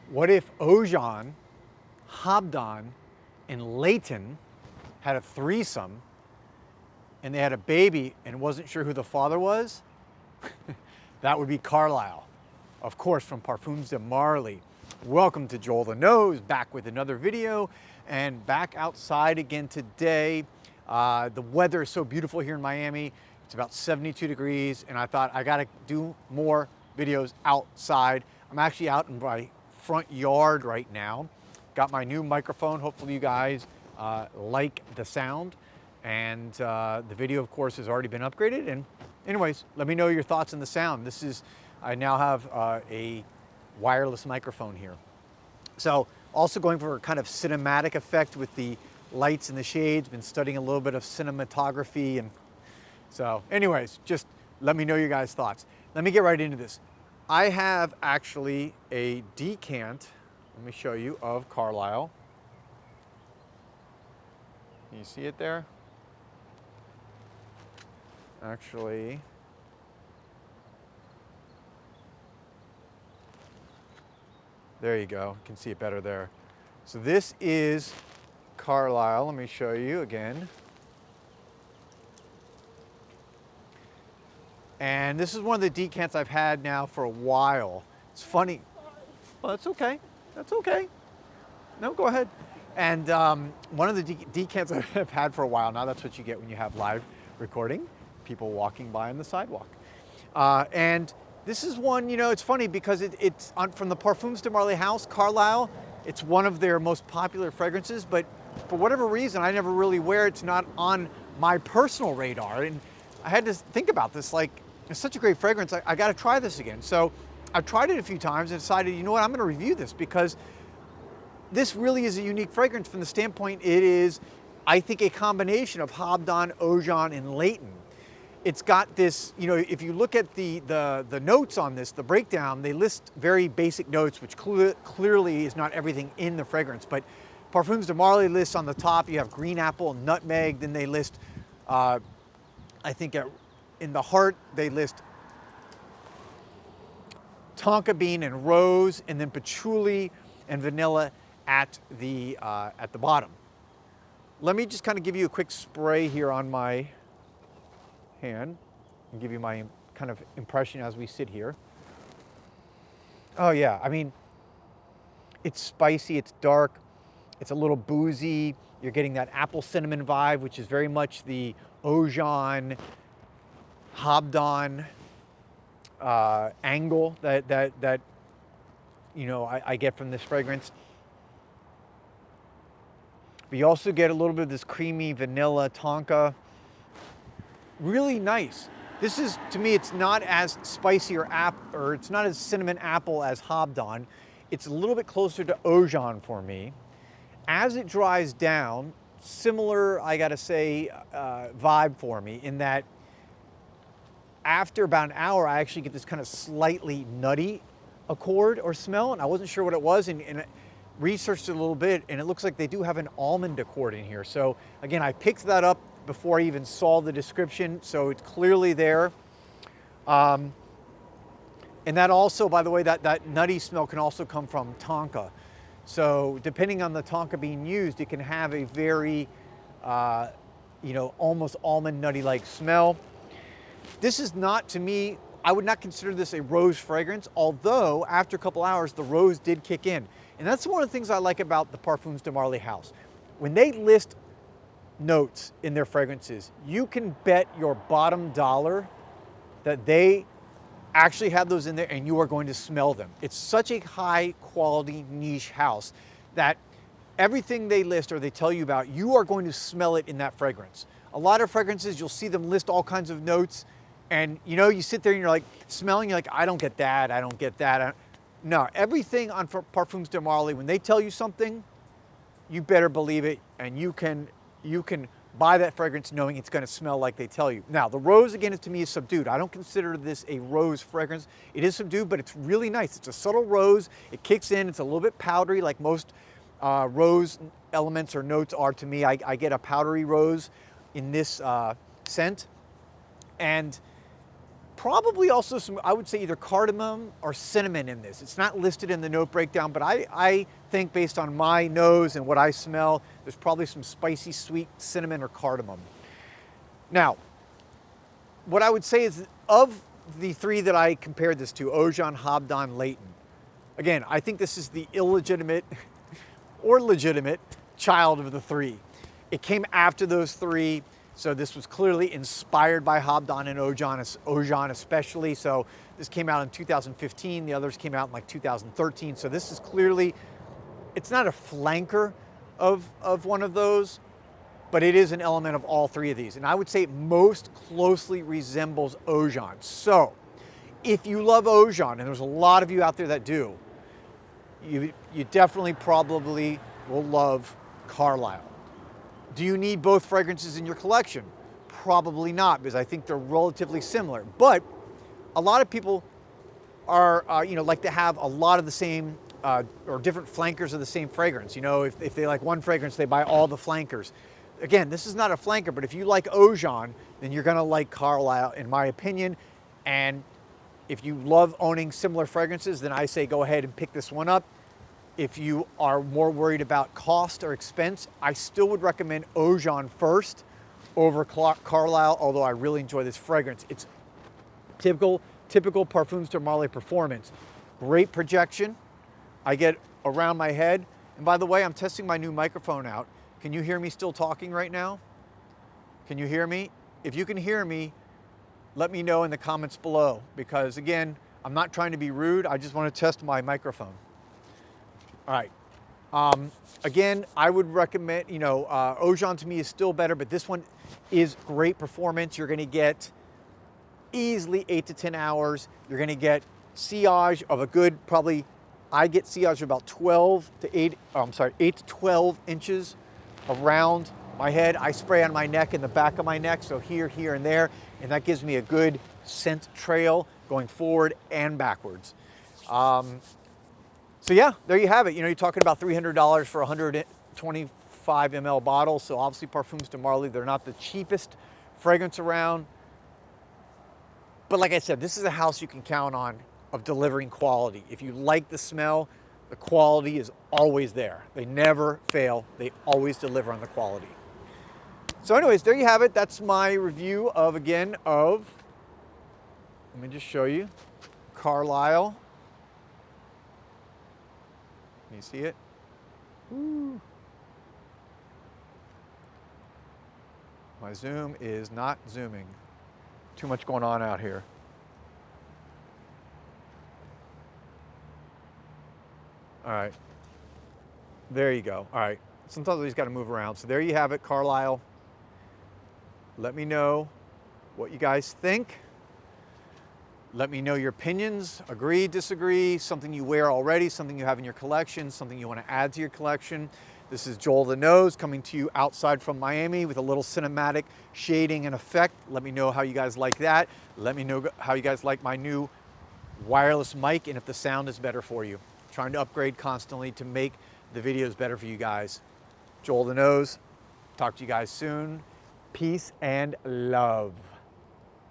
What if Oajan, Habdan, and Layton had a threesome and they had a baby and wasn't sure who the father was? That would be Carlisle, of course, from Parfums De Marly. Welcome to Joel the Nose, back with another video and back outside again today. The weather is so beautiful here in Miami. It's about 72 degrees and I thought I gotta do more videos outside. I'm actually out in my front yard right now. Got my new microphone. Hopefully you guys like the sound. And the video, of course, has already been upgraded. And anyways, let me know your thoughts on the sound. I now have a wireless microphone here. So also going for a kind of cinematic effect with the lights and the shades. Been studying a little bit of cinematography. And so anyways, just let me know your guys' thoughts. Let me get right into this. I have actually a decant, let me show you, of Carlisle. Can you see it there? Actually, there you go. You can see it better there. So this is Carlisle. Let me show you again. And this is one of the decants I've had now for a while. It's funny. Well, that's okay. That's okay. No, go ahead. And one of the decants I've had for a while now. That's what you get when you have live recording. People walking by on the sidewalk. And this is one, you know, it's funny because it's from the Parfums De Marly house, Carlisle. It's one of their most popular fragrances, but for whatever reason, I never really wear it. It's not on my personal radar. And I had to think about this, like, it's such a great fragrance. I got to try this again. So I've tried it a few times and decided, you know what, I'm going to review this because this really is a unique fragrance from the standpoint it is, I think, a combination of Habdan, Oajan, and Layton. It's got this, you know, if you look at the notes on this, the breakdown, they list very basic notes, which clearly is not everything in the fragrance. But Parfums De Marly lists on the top, you have green apple, nutmeg, then they list, I think in the heart, they list tonka bean and rose, and then patchouli and vanilla at the bottom. Let me just kind of give you a quick spray here on my hand and give you my kind of impression as we sit here. Oh yeah, I mean, it's spicy, it's dark, it's a little boozy. You're getting that apple cinnamon vibe, which is very much the Oajan, Habdan angle that you know I get from this fragrance. But you also get a little bit of this creamy vanilla tonka. Really nice. This is, to me, it's not as spicy or it's not as cinnamon apple as Habdan. It's a little bit closer to Oajan for me. As it dries down, similar, I gotta say, vibe for me in that after about an hour, I actually get this kind of slightly nutty accord or smell, and I wasn't sure what it was, and I researched it a little bit, and it looks like they do have an almond accord in here. So again, I picked that up before I even saw the description, so it's clearly there. And that also, by the way, that nutty smell can also come from tonka. So depending on the tonka being used, it can have a very, you know, almost almond nutty-like smell. This is not, to me, I would not consider this a rose fragrance, although after a couple hours, the rose did kick in. And that's one of the things I like about the Parfums De Marly house. When they list notes in their fragrances, you can bet your bottom dollar that they actually have those in there and you are going to smell them. It's such a high quality niche house that everything they list or they tell you about, you are going to smell it in that fragrance. A lot of fragrances, you'll see them list all kinds of notes and you know, you sit there and you're like smelling, you're like, I don't get that, I don't get that. No, everything on Parfums De Marly, when they tell you something, you better believe it, and you can buy that fragrance knowing it's going to smell like they tell you. Now, the rose, again, to me is subdued. I don't consider this a rose fragrance. It is subdued, but it's really nice. It's a subtle rose. It kicks in. It's a little bit powdery, like most rose elements or notes are to me. I get a powdery rose in this scent. And Probably also some, I would say either cardamom or cinnamon in this. It's not listed in the note breakdown, but I think based on my nose and what I smell, there's probably some spicy, sweet cinnamon or cardamom. Now, what I would say is of the three that I compared this to, Oajan, Habdan, Layton, again, I think this is the illegitimate or legitimate child of the three. It came after those three, so this was clearly inspired by Habdan and Oajan especially. So this came out in 2015, the others came out in like 2013. So this is clearly, it's not a flanker of one of those, but it is an element of all three of these. And I would say it most closely resembles Oajan. So if you love Oajan, and there's a lot of you out there that do, you definitely probably will love Carlisle. Do you need both fragrances in your collection? Probably not, because I think they're relatively similar. But a lot of people are, like to have a lot of the same or different flankers of the same fragrance. If they like one fragrance, they buy all the flankers. Again, this is not a flanker, but if you like Oajan, then you're gonna like Carlisle, in my opinion. And if you love owning similar fragrances, then I say go ahead and pick this one up. If you are more worried about cost or expense, I still would recommend Oajan first over Carlisle, although I really enjoy this fragrance. It's typical Parfums De Marly performance. Great projection. I get around my head. And by the way, I'm testing my new microphone out. Can you hear me still talking right now? Can you hear me? If you can hear me, let me know in the comments below, because again, I'm not trying to be rude. I just want to test my microphone. All right. Again, I would recommend, Oajan to me is still better, but this one is great performance. You're going to get easily 8 to 10 hours. You're going to get sillage of a good, probably, I get sillage of about 8 to 12 inches around my head. I spray on my neck and the back of my neck, so here, and there, and that gives me a good scent trail going forward and backwards. So yeah, there you have it. You're talking about $300 for a 125 ml bottle. So obviously Parfums De Marly, they're not the cheapest fragrance around. But like I said, this is a house you can count on of delivering quality. If you like the smell, the quality is always there. They never fail. They always deliver on the quality. So anyways, there you have it. That's my review of, let me just show you, Carlisle. Can you see it? Woo. My zoom is not zooming. Too much going on out here. All right. There you go. All right. Sometimes we just got to move around. So there you have it, Carlisle. Let me know what you guys think. Let me know your opinions, agree, disagree, something you wear already, something you have in your collection, something you want to add to your collection. This is Joel the Nose coming to you outside from Miami with a little cinematic shading and effect. Let me know how you guys like that. Let me know how you guys like my new wireless mic and if the sound is better for you. Trying to upgrade constantly to make the videos better for you guys. Joel the Nose, talk to you guys soon. Peace and love.